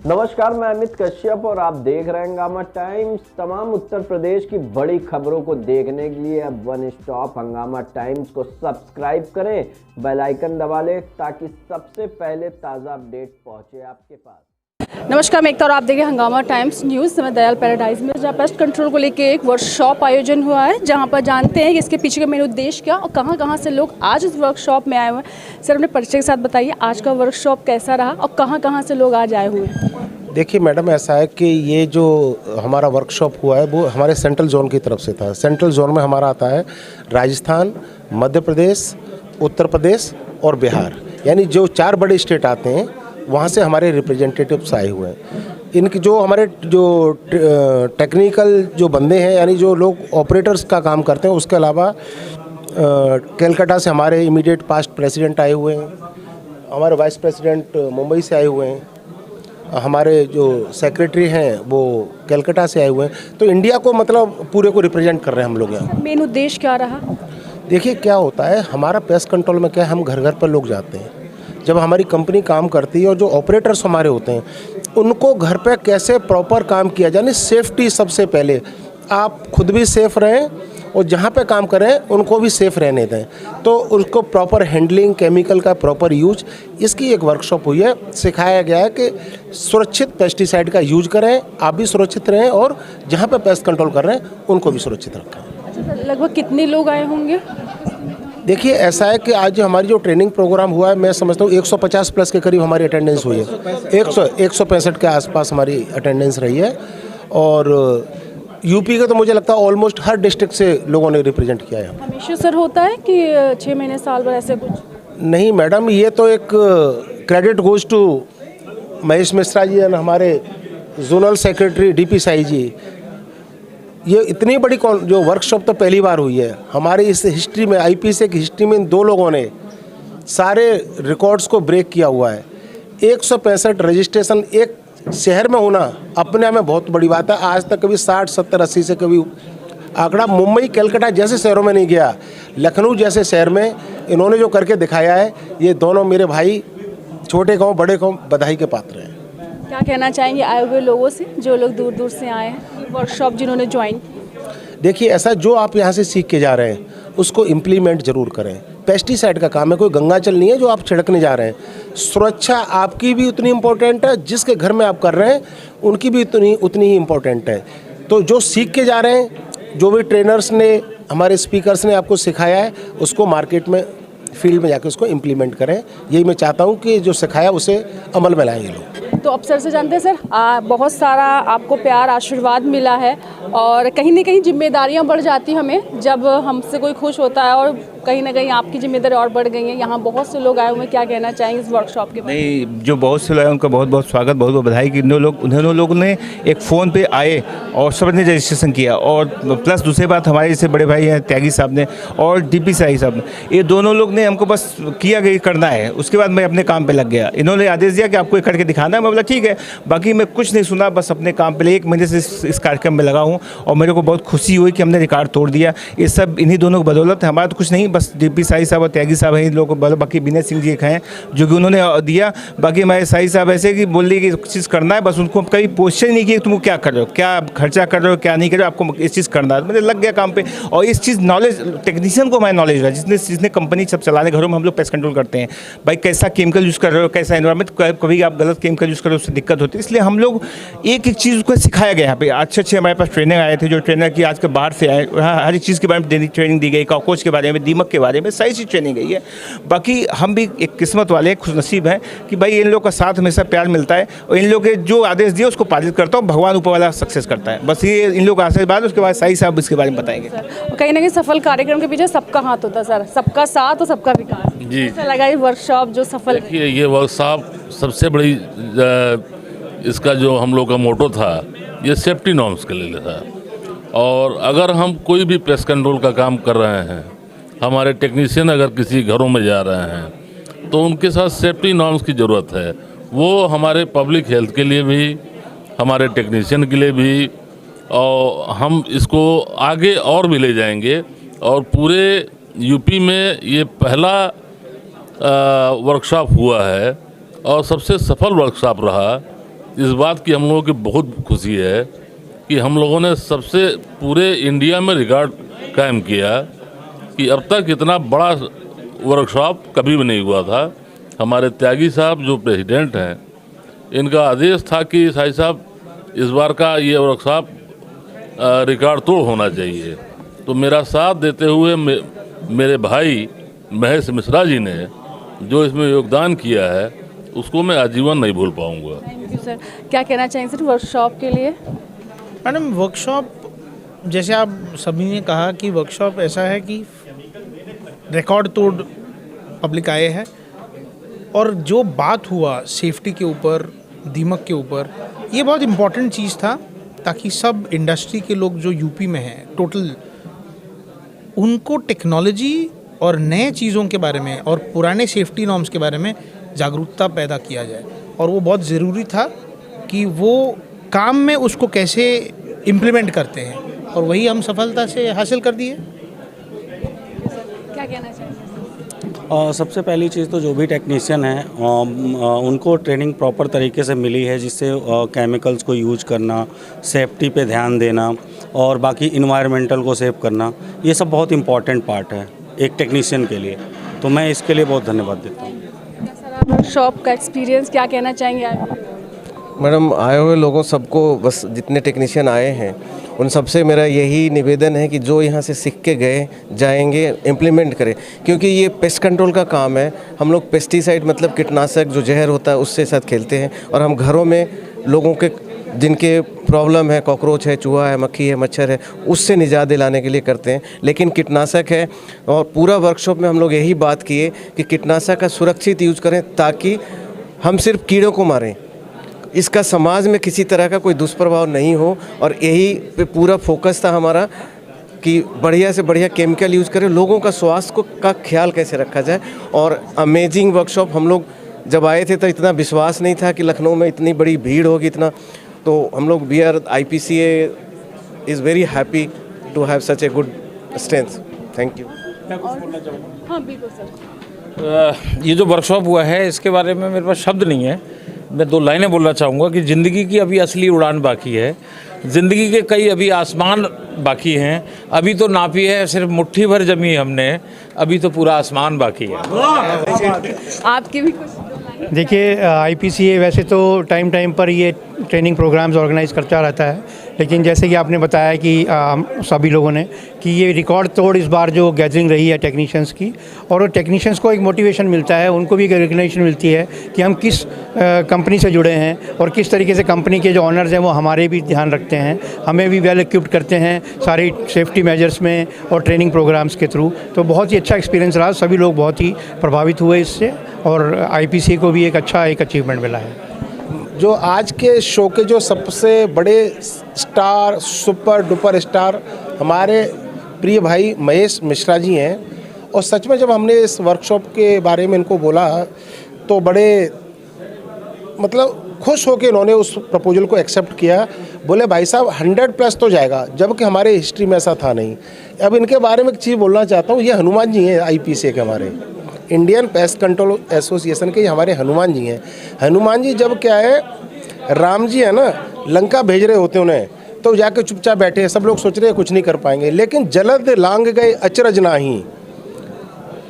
नमस्कार, मैं अमित कश्यप और आप देख रहे हैं हंगामा टाइम्स। तमाम उत्तर प्रदेश की बड़ी खबरों को देखने के लिए अब वन स्टॉप हंगामा टाइम्स को सब्सक्राइब करें, बेल आइकन दबा लें ताकि सबसे पहले ताज़ा अपडेट पहुंचे आपके पास। नमस्कार, मैं एकता और आप देख रहे हैं हंगामा टाइम्स न्यूज़। समय दयाल पैराडाइज में जहाँ पेस्ट कंट्रोल को लेकर एक वर्कशॉप आयोजन हुआ है, जहाँ पर जानते हैं कि इसके पीछे का मेन उद्देश्य क्या और कहाँ से लोग आज इस वर्कशॉप में आए हुए हैं। सर, अपने परिचय के साथ बताइए आज का वर्कशॉप कैसा रहा और कहाँ से लोग आज आए हुए हैं। देखिए मैडम, ऐसा है कि ये जो हमारा वर्कशॉप हुआ है वो हमारे सेंट्रल जोन की तरफ से था। सेंट्रल जोन में हमारा आता है राजस्थान, मध्य प्रदेश, उत्तर प्रदेश और बिहार, यानी जो 4 बड़े स्टेट आते हैं वहाँ से हमारे रिप्रेजेंटेटिव्स आए हुए हैं। इनकी जो हमारे जो टेक्निकल जो बंदे हैं, यानी जो लोग ऑपरेटर्स का काम करते हैं, उसके अलावा कलकत्ता से हमारे इमीडिएट पास्ट प्रेसिडेंट आए हुए हैं, हमारे वाइस प्रेसिडेंट मुंबई से आए हुए हैं, हमारे जो सेक्रेटरी हैं वो कलकत्ता से आए हुए हैं। तो इंडिया को मतलब पूरे को रिप्रेजेंट कर रहे हैं हम लोग यहाँ। मेन उद्देश्य क्या रहा? देखिए क्या होता है, हमारा पेस्ट कंट्रोल में क्या है, हम घर घर पर लोग जाते हैं। जब हमारी कंपनी काम करती है और जो ऑपरेटर्स हमारे होते हैं उनको घर पे कैसे प्रॉपर काम किया जाए, सेफ्टी सबसे पहले। आप खुद भी सेफ़ रहें और जहाँ पे काम करें उनको भी सेफ़ रहने दें। तो उसको प्रॉपर हैंडलिंग, केमिकल का प्रॉपर यूज, इसकी एक वर्कशॉप हुई है। सिखाया गया है कि सुरक्षित पेस्टिसाइड का यूज करें, आप भी सुरक्षित रहें और जहाँ पे पेस्ट कंट्रोल कर रहे हैं उनको भी सुरक्षित रखें। अच्छा सर, लगभग कितने लोग आए होंगे? देखिए ऐसा है कि आज हमारी जो ट्रेनिंग प्रोग्राम हुआ है, मैं समझता हूँ 150 प्लस के करीब हमारी अटेंडेंस हुई है। 165 के आसपास हमारी अटेंडेंस रही है। और यूपी का तो मुझे लगता है ऑलमोस्ट हर डिस्ट्रिक्ट से लोगों ने रिप्रेजेंट किया है। हमेशा सर होता है कि 6 महीने साल भर ऐसे कुछ? नहीं मैडम, ये तो एक credit goes to Mahesh Mishra ji and हमारे zonal secretary DP Sai ji. ये इतनी बड़ी जो वर्कशॉप तो पहली बार हुई है हमारी इस हिस्ट्री में, आईपीसी की हिस्ट्री में। 2 लोगों ने सारे रिकॉर्ड्स को ब्रेक किया हुआ है। 165 रजिस्ट्रेशन एक शहर में होना अपने आप में बहुत बड़ी बात है। आज तक कभी 60, 70, 80 से कभी आंकड़ा मुंबई, कलकत्ता जैसे शहरों में नहीं गया। लखनऊ जैसे शहर में इन्होंने जो करके दिखाया है, ये दोनों मेरे भाई छोटे गाँव बड़े गाँव बधाई के पात्र हैं। क्या कहना चाहेंगे आए हुए लोगों से, जो लोग दूर दूर से आए हैं वर्कशॉप जिन्होंने ज्वाइन? देखिए ऐसा, जो आप यहाँ से सीख के जा रहे हैं उसको इम्प्लीमेंट जरूर करें। पेस्टिसाइड का काम है, कोई गंगाजल नहीं है जो आप छिड़कने जा रहे हैं। सुरक्षा आपकी भी उतनी इम्पोर्टेंट है, जिसके घर में आप कर रहे हैं उनकी भी उतनी ही इम्पोर्टेंट है। तो जो सीख के जा रहे हैं, जो भी ट्रेनर्स ने, हमारे स्पीकर्स ने आपको सिखाया है, उसको मार्केट में, फील्ड में जाकर उसको इम्प्लीमेंट करें। यही मैं चाहता हूँ कि जो सिखाया उसे अमल में लाएंगे लोग। तो अब सर से जानते हैं सर, बहुत सारा आपको प्यार आशीर्वाद मिला है और कहीं ना कहीं जिम्मेदारियां बढ़ जाती हमें जब हमसे कोई खुश होता है, और कहीं ना कहीं आपकी जिम्मेदारी और बढ़ गई है। यहाँ बहुत से लोग आए हुए हैं, क्या कहना चाहेंगे इस वर्कशॉप के बारे में? नहीं, जो बहुत से लोग हैं उनका बहुत बहुत स्वागत, बहुत बहुत बधाई कि उन्होंने लोगों ने एक फ़ोन पे आए और सबने रजिस्ट्रेशन किया। और प्लस दूसरी बात, हमारे जैसे बड़े भाई हैं त्यागी साहब ने और डीपी साई साहब ने, ये दोनों लोग ने हमको बस किया गया करना है। उसके बाद मैं अपने काम पे लग गया। इन्होंने आदेश दिया कि आपको ये करके दिखाना है। मैं बोला ठीक है। बाकी मैं कुछ नहीं सुना, बस अपने काम पे 1 महीने से इस कार्यक्रम में लगा हूँ और मेरे को बहुत खुशी हुई कि हमने रिकॉर्ड तोड़ दिया। ये सब इन्हीं दोनों की बदौलत है, हमारा तो कुछ नहीं, बस डीपी साई साहब और त्यागी साहब हैं इन लोगों को। बाकी विनय सिंह जी एक हैं जो कि उन्होंने दिया। बाकी हमारे साई साहब ऐसे कि बोल दिए कि चीज़ करना है, बस उनको कभी पूछे नहीं कि तुम क्या कर रहे हो, क्या खर्चा कर रहे हो, क्या नहीं कर रहे हो, आपको इस चीज़ करना है। मैंने लग गया काम पे। और इस चीज़ नॉलेज टेक्नीशियन को हमारा नॉलेज है, जिसने कंपनी सब चलाने, घरों में हम लोग पेस्ट कंट्रोल करते हैं। भाई कैसा केमिकल यूज़ कर रहे हो, कैसा एनवायरमेंट, कभी आप गलत केमिकल यूज़ कर रहे हो उससे दिक्कत होती है। इसलिए हम लोग एक चीज़ को सिखाया गया यहाँ पे। अच्छे हमारे पास ट्रेनर आए थे, जो ट्रेनर की आज के बाहर से आए, हर एक चीज़ के बारे में ट्रेनिंग दी गई, कॉकरोच के बारे में, दीमक के बारे में, सारी चीज़ ट्रेनिंग गई है। बाकी हम भी एक किस्मत वाले, खुशनसीब हैं कि भाई इन लोग का साथ हमेशा प्यार मिलता है और इन लोग के जो आदेश दिए उसको पालित करता हूँ। भगवान ऊपर वाला सक्सेस करता है, बस ये इन लोग का आशीर्वाद। उसके बाद साई साहब इसके बारे में बताएंगे। कहीं ना कहीं सफल कार्यक्रम के पीछे सबका हाथ होता है सर, सबका साथ और सबका विकास जी। ऐसा लगा ये वर्कशॉप जो सफल, देखिए ये वर्कशॉप सबसे बड़ी, इसका जो हम लोग का मोटो था ये सेफ्टी नॉर्म्स के लिए था। और अगर हम कोई भी पेस्ट कंट्रोल का काम कर रहे हैं, हमारे टेक्नीशियन अगर किसी घरों में जा रहे हैं तो उनके साथ सेफ्टी नॉर्म्स की ज़रूरत है। वो हमारे पब्लिक हेल्थ के लिए भी, हमारे टेक्नीशियन के लिए भी, और हम इसको आगे और भी ले जाएंगे। और पूरे यूपी में ये पहला वर्कशॉप हुआ है और सबसे सफल वर्कशॉप रहा। इस बात की हम लोगों की बहुत खुशी है कि हम लोगों ने सबसे पूरे इंडिया में रिकॉर्ड कायम किया कि अब तक इतना बड़ा वर्कशॉप कभी भी नहीं हुआ था। हमारे त्यागी साहब जो प्रेसिडेंट हैं, इनका आदेश था कि साहिब साहब इस बार का ये वर्कशॉप रिकॉर्ड तोड़ होना चाहिए। तो मेरा साथ देते हुए मेरे भाई महेश मिश्रा जी ने जो इसमें योगदान किया है उसको मैं आजीवन नहीं भूल पाऊंगा। Thank you sir. क्या कहना चाहेंगे सर वर्कशॉप के लिए? मैडम, वर्कशॉप जैसे आप सभी ने कहा कि वर्कशॉप ऐसा है कि रिकॉर्ड तोड़ पब्लिक आए हैं, और जो बात हुआ सेफ्टी के ऊपर, दीमक के ऊपर, ये बहुत इम्पॉर्टेंट चीज़ था ताकि सब इंडस्ट्री के लोग जो यूपी में हैं टोटल, उनको टेक्नोलॉजी और नए चीज़ों के बारे में और पुराने सेफ्टी नॉर्म्स के बारे में जागरूकता पैदा किया जाए। और वो बहुत ज़रूरी था कि वो काम में उसको कैसे इम्प्लीमेंट करते हैं, और वही हम सफलता से हासिल कर दिए। क्या कहना चाहिए? सबसे पहली चीज़ तो जो भी टेक्नीशियन हैं उनको ट्रेनिंग प्रॉपर तरीके से मिली है, जिससे केमिकल्स को यूज करना, सेफ्टी पे ध्यान देना और बाकी इन्वायरमेंटल को सेव करना, ये सब बहुत इम्पॉर्टेंट पार्ट है एक टेक्नीशियन के लिए। तो मैं इसके लिए बहुत धन्यवाद देता हूँ। सर वर्कशॉप का एक्सपीरियंस क्या कहना चाहेंगे आप? मैडम, आए हुए लोगों सबको, बस जितने टेक्नीशियन आए हैं उन सबसे मेरा यही निवेदन है कि जो यहाँ से सीख के गए जाएंगे इम्प्लीमेंट करें, क्योंकि ये पेस्ट कंट्रोल का काम है। हम लोग पेस्टिसाइड मतलब कीटनाशक जो जहर होता है उससे साथ खेलते हैं, और हम घरों में लोगों के जिनके प्रॉब्लम है, कॉकरोच है, चूहा है, मक्खी है, मच्छर है, उससे निजात दिलाने के लिए करते हैं। लेकिन कीटनाशक है, और पूरा वर्कशॉप में हम लोग यही बात किए कि कीटनाशक का सुरक्षित यूज करें ताकि हम सिर्फ कीड़ों को मारें, इसका समाज में किसी तरह का कोई दुष्प्रभाव नहीं हो। और यही पे पूरा फोकस था हमारा कि बढ़िया से बढ़िया केमिकल यूज़ करें, लोगों का स्वास्थ्य का ख्याल कैसे रखा जाए। और अमेजिंग वर्कशॉप, हम लोग जब आए थे तो इतना विश्वास नहीं था कि लखनऊ में इतनी बड़ी भीड़ होगी इतना। तो हम लोग IPCA is very happy to have such a good strength. Thank you. हाँ बिल्कुल सर। ये जो वर्कशॉप हुआ है इसके बारे में मेरे पास शब्द नहीं है। मैं 2 लाइनें बोलना चाहूँगा कि ज़िंदगी की अभी असली उड़ान बाकी है, ज़िंदगी के कई अभी आसमान बाकी हैं। अभी तो नापी है सिर्फ मुट्ठी भर जमी हमने, अभी तो पूरा आसमान बाकी है। आपके भी कुछ? देखिए, IPCA वैसे तो टाइम टाइम पर ये ट्रेनिंग प्रोग्राम्स ऑर्गेनाइज करता रहता है, लेकिन जैसे कि आपने बताया कि सभी लोगों ने कि ये रिकॉर्ड तोड़ इस बार जो गैदरिंग रही है टेक्नीशियंस की, और वो टेक्नीशियंस को एक मोटिवेशन मिलता है, उनको भी एक रिकग्निशन मिलती है कि हम किस कंपनी से जुड़े हैं और किस तरीके से कंपनी के जो ऑनर्स हैं वो हमारे भी ध्यान रखते हैं, हमें भी वेल इक्विप्ड करते हैं सारी सेफ्टी मेजर्स में और ट्रेनिंग प्रोग्राम्स के थ्रू। तो बहुत ही अच्छा एक्सपीरियंस रहा, सभी लोग बहुत ही प्रभावित हुए इससे, और IPCA को भी एक अचीवमेंट मिला है। जो आज के शो के जो सबसे बड़े स्टार, सुपर डुपर स्टार हमारे प्रिय भाई महेश मिश्रा जी हैं, और सच में जब हमने इस वर्कशॉप के बारे में इनको बोला तो बड़े मतलब खुश होकर इन्होंने उस प्रपोजल को एक्सेप्ट किया। बोले भाई साहब 100+ तो जाएगा, जबकि हमारे हिस्ट्री में ऐसा था नहीं। अब इनके बारे में एक चीज़ बोलना चाहता हूँ, ये हनुमान जी हैं IPCA के, हमारे इंडियन पेस्ट कंट्रोल एसोसिएशन के हमारे हनुमान जी हैं। हनुमान जी जब क्या है, राम जी है ना, लंका भेज रहे होते उन्हें, तो जाके चुपचाप बैठे हैं, सब लोग सोच रहे हैं कुछ नहीं कर पाएंगे, लेकिन जलद लांग गए अचरज नाही,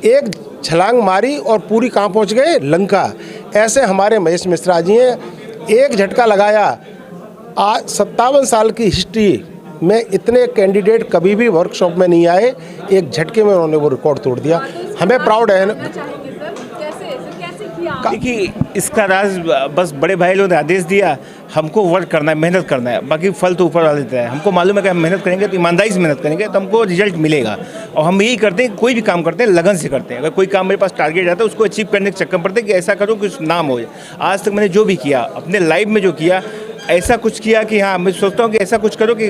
एक छलांग मारी और पूरी कहाँ पहुँच गए, लंका। ऐसे हमारे महेश मिश्रा जी हैं, एक झटका लगाया। आज 57 साल की हिस्ट्री में इतने कैंडिडेट कभी भी वर्कशॉप में नहीं आए, एक झटके में उन्होंने वो रिकॉर्ड तोड़ दिया। हमें प्राउड है। देखिए, इसका राज बस बड़े भाई लोगों ने आदेश दिया, हमको वर्क करना है, मेहनत करना है, बाकी फल तो ऊपर वाला देता है। हमको मालूम है कि हम मेहनत करेंगे तो ईमानदारी से मेहनत करेंगे तो हमको रिजल्ट मिलेगा। और हम यही करते हैं, कोई भी काम करते हैं लगन से करते हैं। अगर कोई काम मेरे पास टारगेट आता है उसको अचीव करने के चक्कर पड़ते हैं कि ऐसा करूँ कि नाम हो जाए। आज तक मैंने जो भी किया अपने लाइफ में, जो किया ऐसा कुछ किया कि हाँ, मैं सोचता हूँ कि ऐसा कुछ करो कि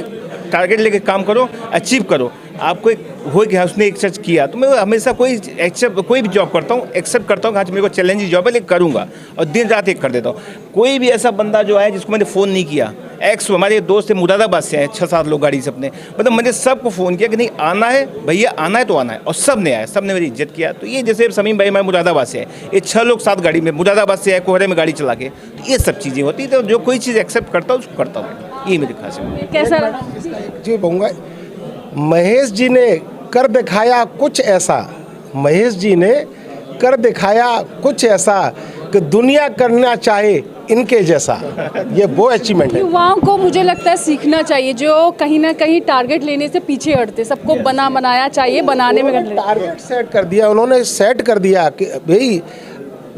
टारगेट लेके काम करो, अचीव करो। आपको एक हो गया, उसने एक सच किया, तो मैं हमेशा कोई भी जॉब करता हूँ एक्सेप्ट करता हूँ कि आज मेरे को चैलेंजिंग जॉब है लेकिन करूँगा, और दिन रात एक कर देता हूँ। कोई भी ऐसा बंदा जो है जिसको मैंने फ़ोन नहीं किया, एक्स हमारे दोस्त थे मुरादाबाद से आए 6-7 लोग गाड़ी से अपने, मतलब मैंने सबको फ़ोन किया कि नहीं आना है भैया, आना है तो आना है, और सब ने आया, सब ने मेरी इज्जत किया। तो ये जैसे समीम भाई हमारे मुरादाबाद से आए, ये 6 लोग 7 गाड़ी में मुरादाबाद से आए, कोहरे में गाड़ी चला के, तो ये सब चीज़ें होती तो जो कोई चीज़ एक्सेप्ट करता हूँ उसको करता हूँ, ये मेरी खास है। कैसा रहा? जी कहूँगा महेश जी ने कर दिखाया कुछ ऐसा, महेश जी ने कर दिखाया कुछ ऐसा कि दुनिया करना चाहे इनके जैसा, ये वो अचीवमेंट है। युवाओं को मुझे लगता है सीखना चाहिए, जो कहीं ना कहीं टारगेट लेने से पीछे हटते, सबको बनाया चाहिए, बनाने में टारगेट सेट कर दिया उन्होंने, सेट कर दिया कि भाई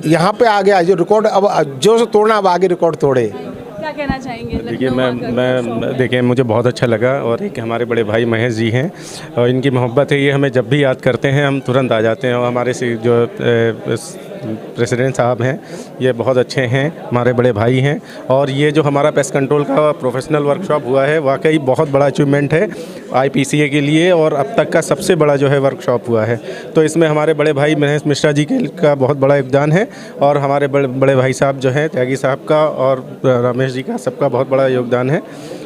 यहाँ पे आ गया जो रिकॉर्ड, अब जो तोड़ना अब आगे रिकॉर्ड तोड़े। क्या कहना चाहेंगे? देखिए मैं देखिए मुझे बहुत अच्छा लगा, और एक हमारे बड़े भाई महेश जी हैं और इनकी मोहब्बत है, ये हमें जब भी याद करते हैं हम तुरंत आ जाते हैं। और हमारे से जो प्रेसिडेंट साहब हैं ये बहुत अच्छे हैं, हमारे बड़े भाई हैं। और ये जो हमारा पेस्ट कंट्रोल का प्रोफेशनल वर्कशॉप हुआ है वाकई बहुत बड़ा अचीवमेंट है IPCA के लिए, और अब तक का सबसे बड़ा जो है वर्कशॉप हुआ है। तो इसमें हमारे बड़े भाई महेश मिश्रा जी का बहुत बड़ा योगदान है, और हमारे बड़े भाई साहब जो हैं त्यागी साहब का और रमेश जी का, सबका बहुत बड़ा योगदान है।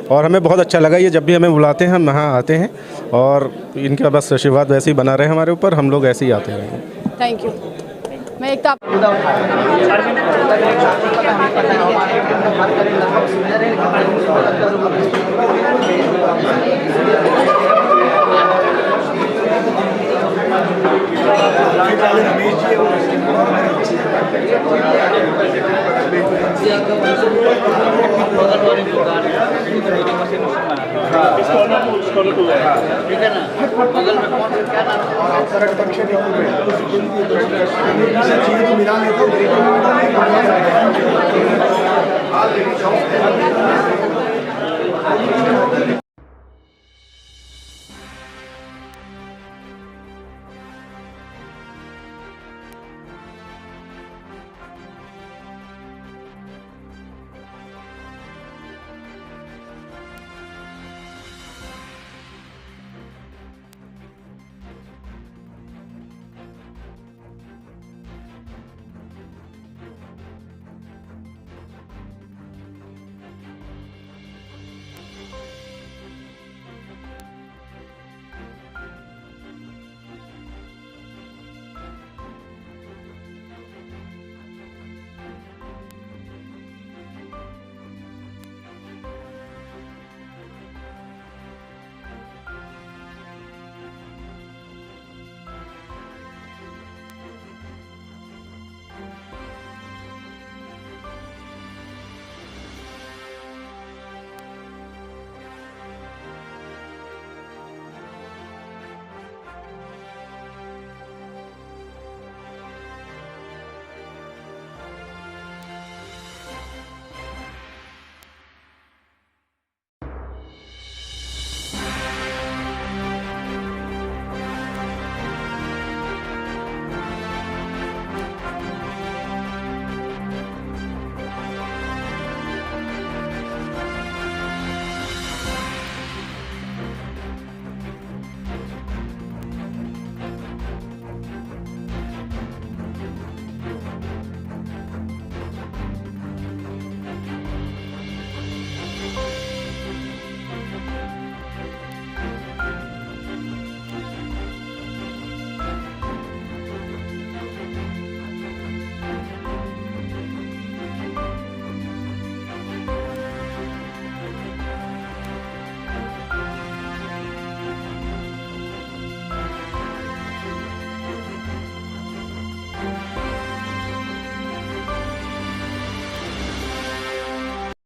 और हमें बहुत अच्छा लगा, ये जब भी हमें बुलाते हैं हम यहाँ आते हैं, और इनका बस आशीर्वाद वैसे ही बना रहे हमारे ऊपर, हम लोग ऐसे ही आते रहेंगे। Thank you. मैं एक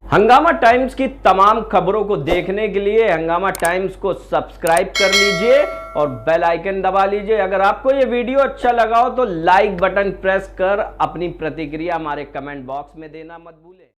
हंगामा टाइम्स की तमाम खबरों को देखने के लिए हंगामा टाइम्स को सब्सक्राइब कर लीजिए और बेल आइकन दबा लीजिए। अगर आपको ये वीडियो अच्छा लगा हो तो लाइक बटन प्रेस कर अपनी प्रतिक्रिया हमारे कमेंट बॉक्स में देना मत भूलें।